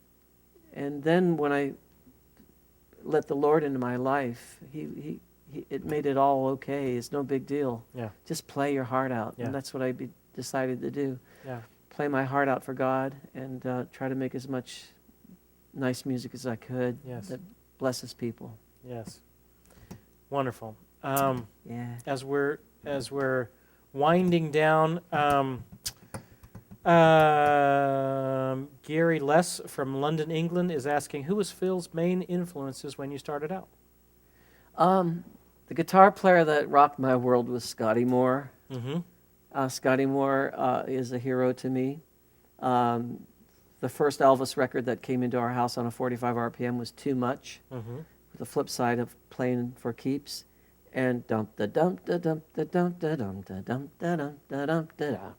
then when I let the Lord into my life, it made it all okay. It's no big deal. Just play your heart out. And that's what I decided to do. Play my heart out for God and try to make as much nice music as I could that blesses people. Yes. Wonderful. As we're winding down, Gary Less from London, England is asking, who was Phil's main influences when you started out? The guitar player that rocked my world was Scotty Moore. Scotty Moore is a hero to me. The first Elvis record that came into our house on a 45 RPM was Too Much. The flip side of Playing for Keeps. And dump da dump da dump da dump da dump da dump da dump da dump da da.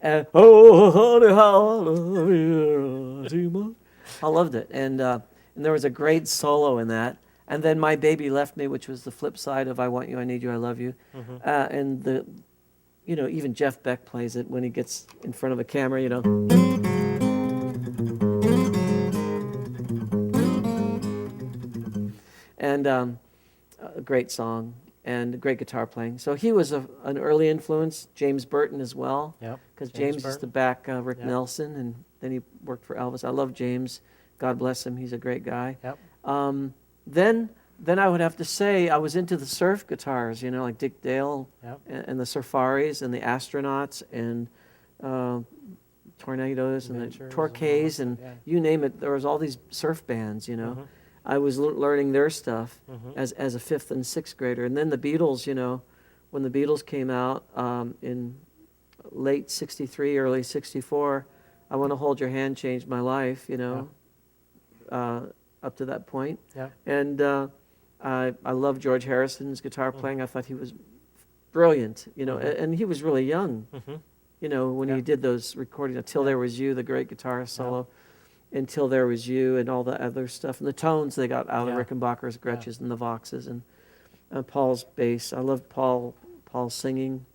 And oh honey, how I love you too much. I loved it, and there was a great solo in that. And then My Baby Left Me, which was the flip side of I Want You, I Need You, I Love You. And even Jeff Beck plays it when he gets in front of a camera, you know. And a great song and great guitar playing. So he was an early influence. James Burton as well, because James used to back Rick Nelson, and then he worked for Elvis. I love James. God bless him. He's a great guy. Then I would have to say I was into the surf guitars, like Dick Dale and the Surfaris and the Astronauts and Tornadoes and the Torquays and you name it. There was all these surf bands, I was learning their stuff as a 5th and 6th grader. And then the Beatles, when the Beatles came out in late 63, early 64, I Want to Hold Your Hand changed my life, up to that point. And I love George Harrison's guitar playing. I thought he was brilliant, and he was really young, when he did those recordings. Until There Was You, the great guitar solo. Until There Was You and all the other stuff. And the tones they got out of Rickenbacker's Gretches and the Voxes and Paul's bass. I love Paul's singing.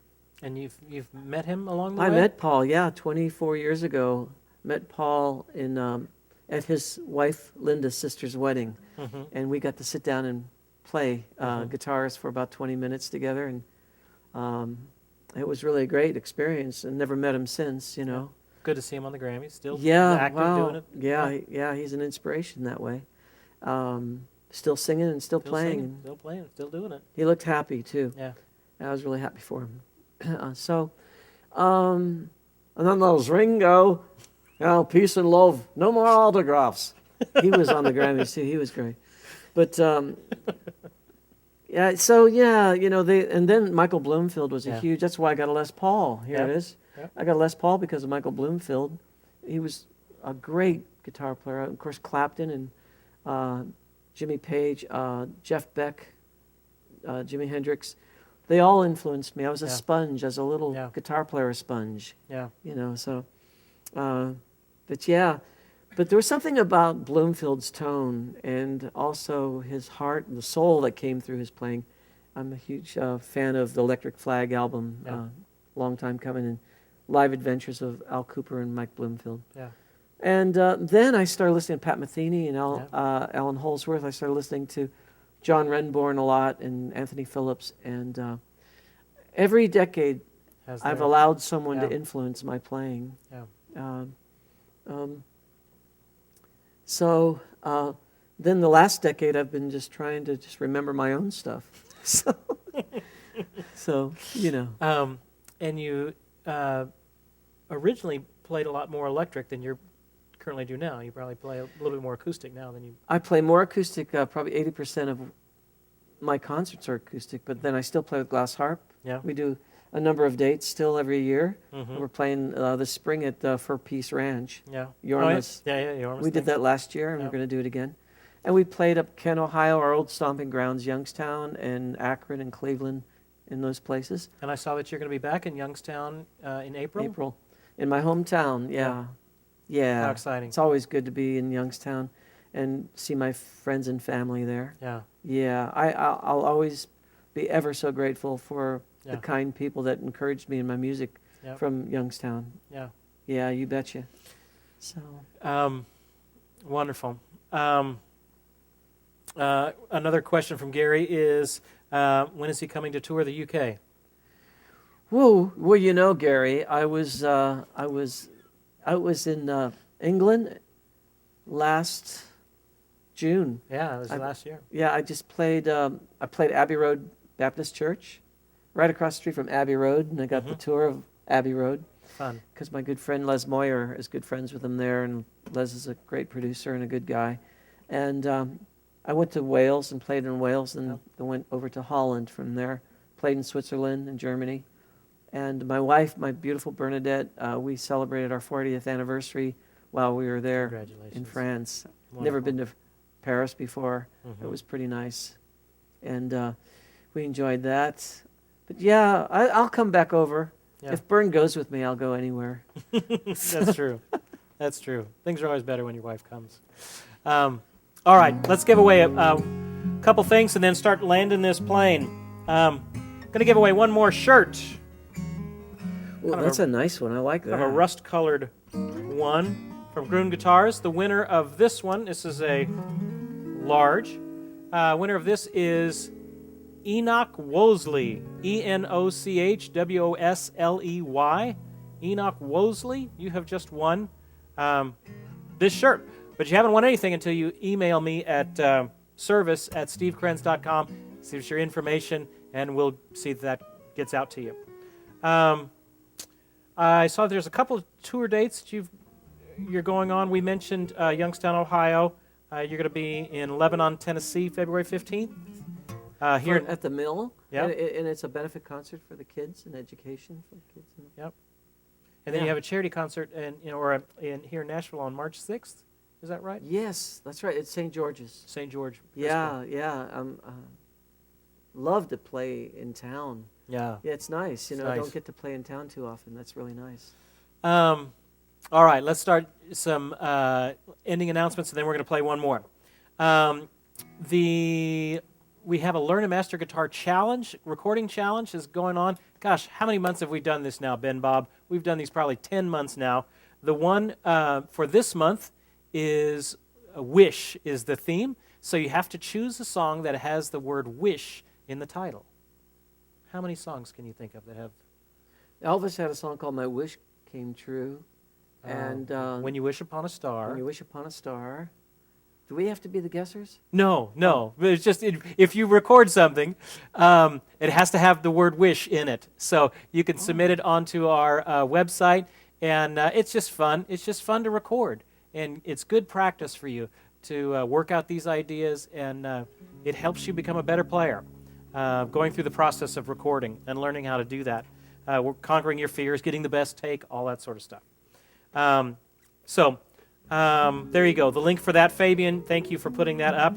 And you've met him along the way? I met Paul, 24 years ago. Met Paul in at his wife Linda's sister's wedding. And we got to sit down and play guitars for about 20 minutes together. And it was really a great experience, and never met him since, Good to see him on the Grammys. Still active, doing it. Yeah, he's an inspiration that way. Still singing and still playing. Still playing, still doing it. He looked happy, too. Yeah. I was really happy for him. And then there was Ringo. Peace and love. No more autographs. He was on the Grammys, too. He was great. But, and then Michael Bloomfield was a huge, that's why I got a Les Paul. Here it is. I got a Les Paul because of Michael Bloomfield. He was a great guitar player. Of course, Clapton and Jimmy Page, Jeff Beck, Jimi Hendrix. They all influenced me. I was a sponge, as a little guitar player, a sponge. But there was something about Bloomfield's tone and also his heart and the soul that came through his playing. I'm a huge fan of the Electric Flag album, Yeah. long time coming, and Live Adventures of Al Cooper and Mike Bloomfield. Yeah. And then I started listening to Pat Metheny and Yeah. Alan Holdsworth. I started listening to John Renbourn a lot and Anthony Phillips. And every decade, Has I've their- allowed someone Yeah. to influence my playing. Yeah. Um, um, so then the last decade, I've been just trying to just remember my own stuff. So you know. And you originally played a lot more electric than you currently do now. You probably play a little bit more acoustic now than you. I play more acoustic. Probably 80% of my concerts are acoustic, but then I still play with glass harp. Yeah. We do a number of dates still every year. Mm-hmm. We're playing this spring at Fur Peace Ranch. Yeah. Yorma's. Oh, yeah. Yorma's We did that last year, and Yeah. we're going to do it again. And we played up Kent, Ohio, our old stomping grounds, Youngstown and Akron and Cleveland, in those places. And I saw that you're going to be back in Youngstown in April. April. In my hometown, yeah. How exciting. It's always good to be in Youngstown and see my friends and family there. Yeah. Yeah, I'll always be ever so grateful for Yeah. the kind people that encouraged me in my music Yep. from Youngstown. Yeah. Yeah, you betcha. So, Wonderful. Another question from Gary is, when is he coming to tour the UK? well, you know, Gary, I was in England last June. Yeah, it was I- last year. Yeah, I just played. I played Abbey Road Baptist Church, right across the street from Abbey Road, and I got the Mhm. tour of Abbey Road Fun. because my good friend Les Moyer is good friends with him there, and Les is a great producer and a good guy. And I went to Wales and played in Wales, and Yep. then went over to Holland from there. Played in Switzerland and Germany. And my wife, my beautiful Bernadette, we celebrated our 40th anniversary while we were there Congratulations. in France. Wonderful. Never been to Paris before. Mhm. It was pretty nice, and we enjoyed that. But yeah, I'll come back over. Yeah. If Bern goes with me, I'll go anywhere. That's true. That's true. Things are always better when your wife comes. All right, let's give away a couple things and then start landing this plane. Going to give away one more shirt. Well, Kind of that's a nice one. I like Kind that. of a rust-colored one from Groon Guitars. The winner of this one, this is a large. Winner of this is Enoch Wosley. ENOCHWOSLEY. Enoch Wosley. You have just won this shirt. But you haven't won anything until you email me at service@stevekrenz.com. See your information, and we'll see that gets out to you. I saw there's a couple of tour dates that you're going on. We mentioned Youngstown, Ohio. You're going to be in Lebanon, Tennessee, February 15th. Here, At the Mill. Yeah. And it's a benefit concert for the kids and education for the kids. Yep. And then Yeah. you have a charity concert here in Nashville on March 6th. Is that right? Yes, that's right. It's St. George's. St. George. Yeah. Love to play in town. Yeah. Yeah, it's nice. You know, I nice. don't get to play in town too often. That's really nice. All right, let's start some ending announcements, and then we're going to play one more. We have a Learn and Master Guitar Challenge, recording challenge is going on. Gosh, how many months have we done this now, Ben Bob? We've done these probably 10 months now. The one for this month is Wish is the theme. So you have to choose a song that has the word wish in the title. How many songs can you think of that have Elvis had a song called "My Wish Came True," and When You Wish Upon a Star? "When You Wish Upon a Star." Do we have to be the guessers? No. It's just if you record something, it has to have the word wish in it. So you can submit it onto our website, and it's just fun. It's just fun to record, and it's good practice for you to work out these ideas, and it helps you become a better player. Going through the process of recording and learning how to do that. We're conquering your fears, getting the best take, all that sort of stuff. There you go. The link for that, Fabian, thank you for putting that up.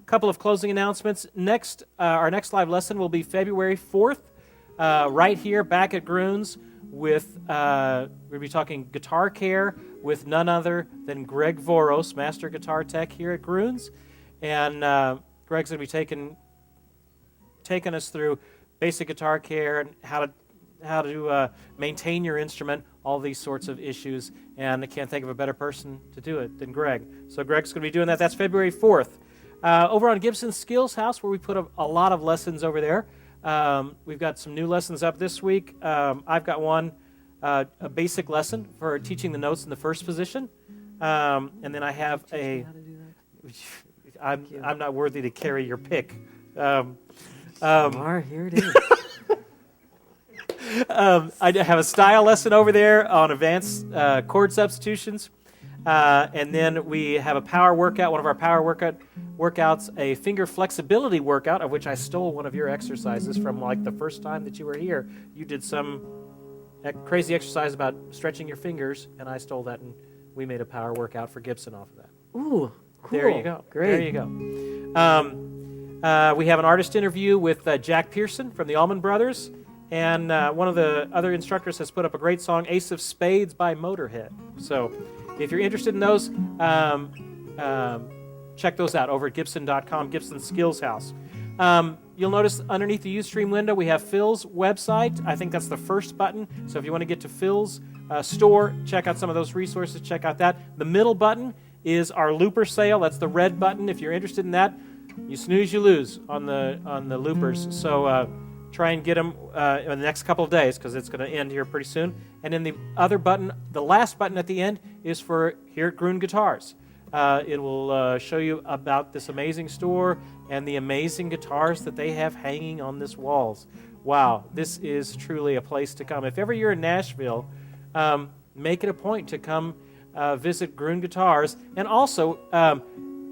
Couple of closing announcements. Our next live lesson will be February 4th, right here back at Groon's with, we'll be talking guitar care with none other than Greg Voros, Master Guitar Tech here at Groon's. And Greg's going to be taking taken us through basic guitar care and how to maintain your instrument, all these sorts of issues. And I can't think of a better person to do it than Greg. So Greg's going to be doing that. That's February 4th. Over on Gibson Skills House, where we put a lot of lessons over there. We've got some new lessons up this week. I've got one, a basic lesson for teaching the notes in the first position. And then I have Teach me how to do that? I'm not worthy to carry your pick. Lamar, here it is. I have a style lesson over there on advanced chord substitutions. And then we have a power workout, one of our power workouts, a finger flexibility workout, of which I stole one of your exercises from like the first time that you were here. You did some crazy exercise about stretching your fingers, and I stole that, and we made a power workout for Gibson off of that. Ooh, cool. There you go. Great. There you go. We have an artist interview with Jack Pearson from the Allman Brothers, and one of the other instructors has put up a great song, Ace of Spades by Motorhead. So if you're interested in those, check those out over at Gibson.com, Gibson Skills House. You'll notice underneath the Ustream window, we have Phil's website. I think that's the first button. So if you want to get to Phil's store, check out some of those resources, check out that. The middle button is our looper sale. That's the red button. If you're interested in that, you snooze, you lose on the loopers. So try and get them in the next couple of days, because it's going to end here pretty soon. And then the other button, the last button at the end, is for here at Gruen Guitars. It will show you about this amazing store and the amazing guitars that they have hanging on this walls. Wow, this is truly a place to come. If ever you're in Nashville, make it a point to come visit Gruen Guitars. And also,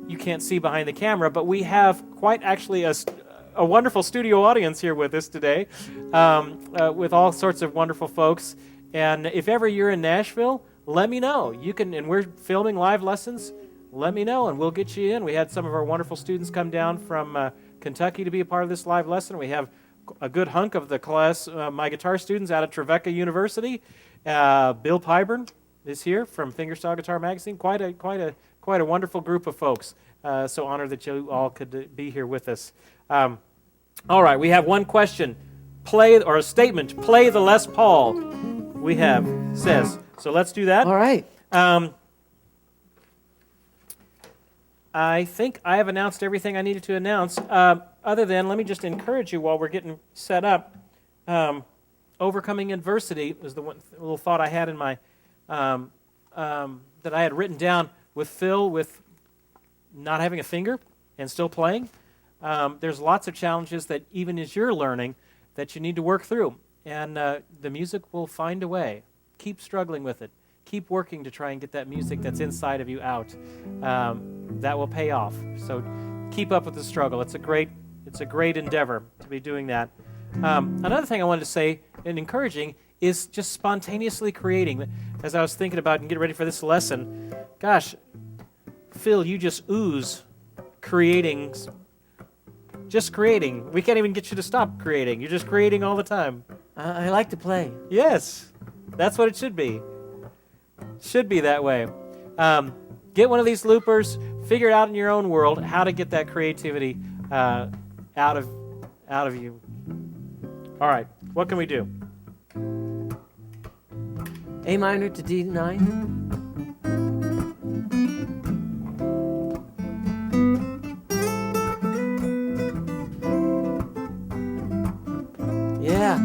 you can't see behind the camera, but we have quite actually a wonderful studio audience here with us today, with all sorts of wonderful folks. And if ever you're in Nashville, let me know. You can, and we're filming live lessons. Let me know, and we'll get you in. We had some of our wonderful students come down from Kentucky to be a part of this live lesson. We have a good hunk of the class, my guitar students out of Trevecca University. Bill Pyburn is here from Fingerstyle Guitar Magazine. Quite a wonderful group of folks. So honored that you all could be here with us. All right, we have one question. A statement. Play the Les Paul. We have says. So let's do that. All right. I think I have announced everything I needed to announce. Other than, let me just encourage you while we're getting set up. Overcoming adversity was the one little thought I had in my that I had written down with Phil, with not having a finger and still playing. There's lots of challenges that even as you're learning that you need to work through, and the music will find a way. Keep struggling with it. Keep working to try and get that music that's inside of you out. That will pay off. So keep up with the struggle. It's a great endeavor to be doing that. Another thing I wanted to say and encouraging is just spontaneously creating. As I was thinking about and getting ready for this lesson, gosh, Phil, you just ooze creating. Just creating. We can't even get you to stop creating. You're just creating all the time. I like to play. Yes, that's what it should be. Should be that way. Get one of these loopers. Figure it out in your own world how to get that creativity out of you. All right, what can we do? A minor to D9. Yeah.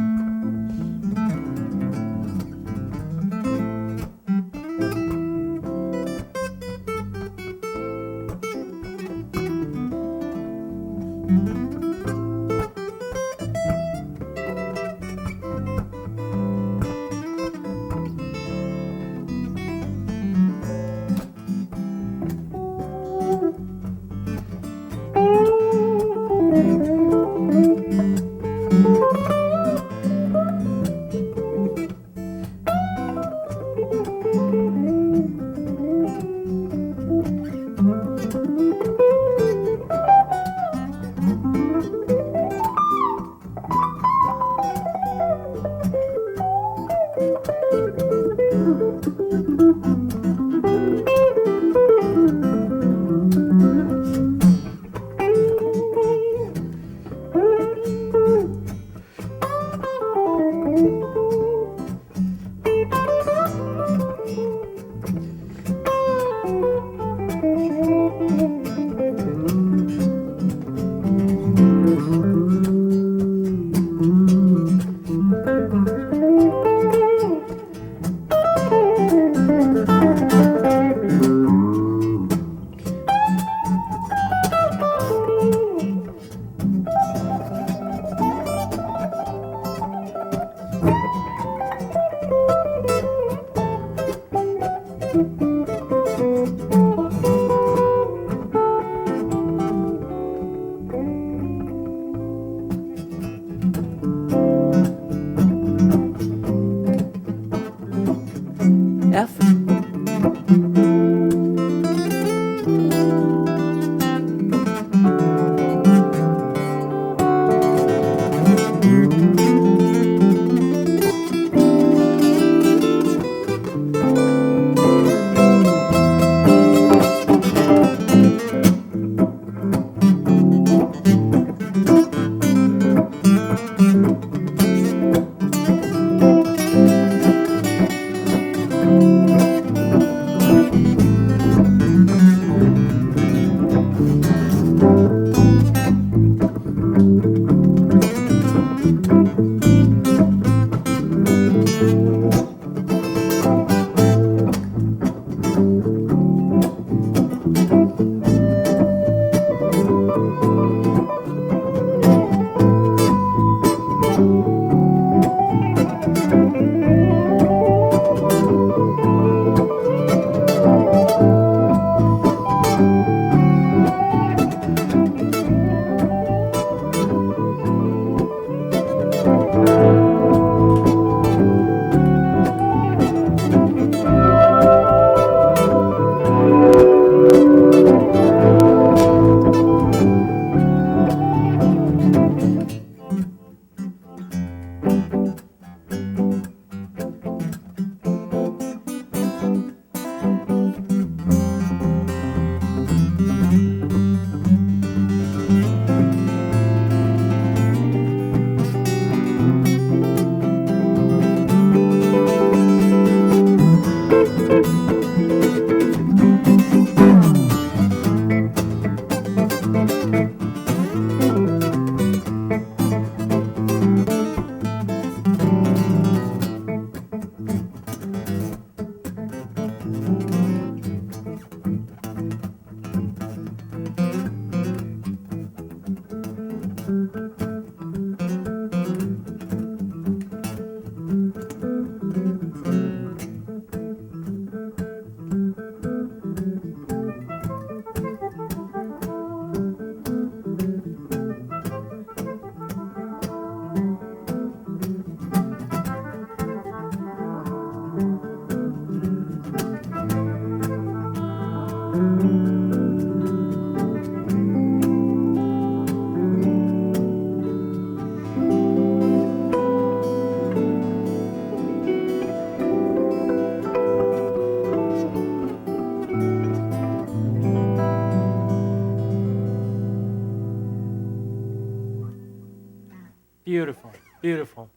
Beautiful, beautiful.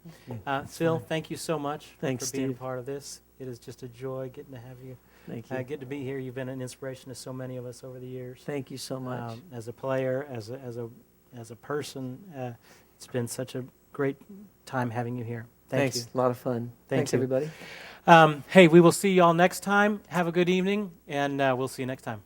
Phil, thank you so much Thanks, for being Steve. part of this. It is just a joy getting to have you, Thank you. get to be here. You've been an inspiration to so many of us over the years. Thank you so much. As a player, as a person, it's been such a great time having you here. Thank Thanks. you. A lot of fun. Thanks, you. everybody. Hey, we will see you all next time. Have a good evening, and we'll see you next time.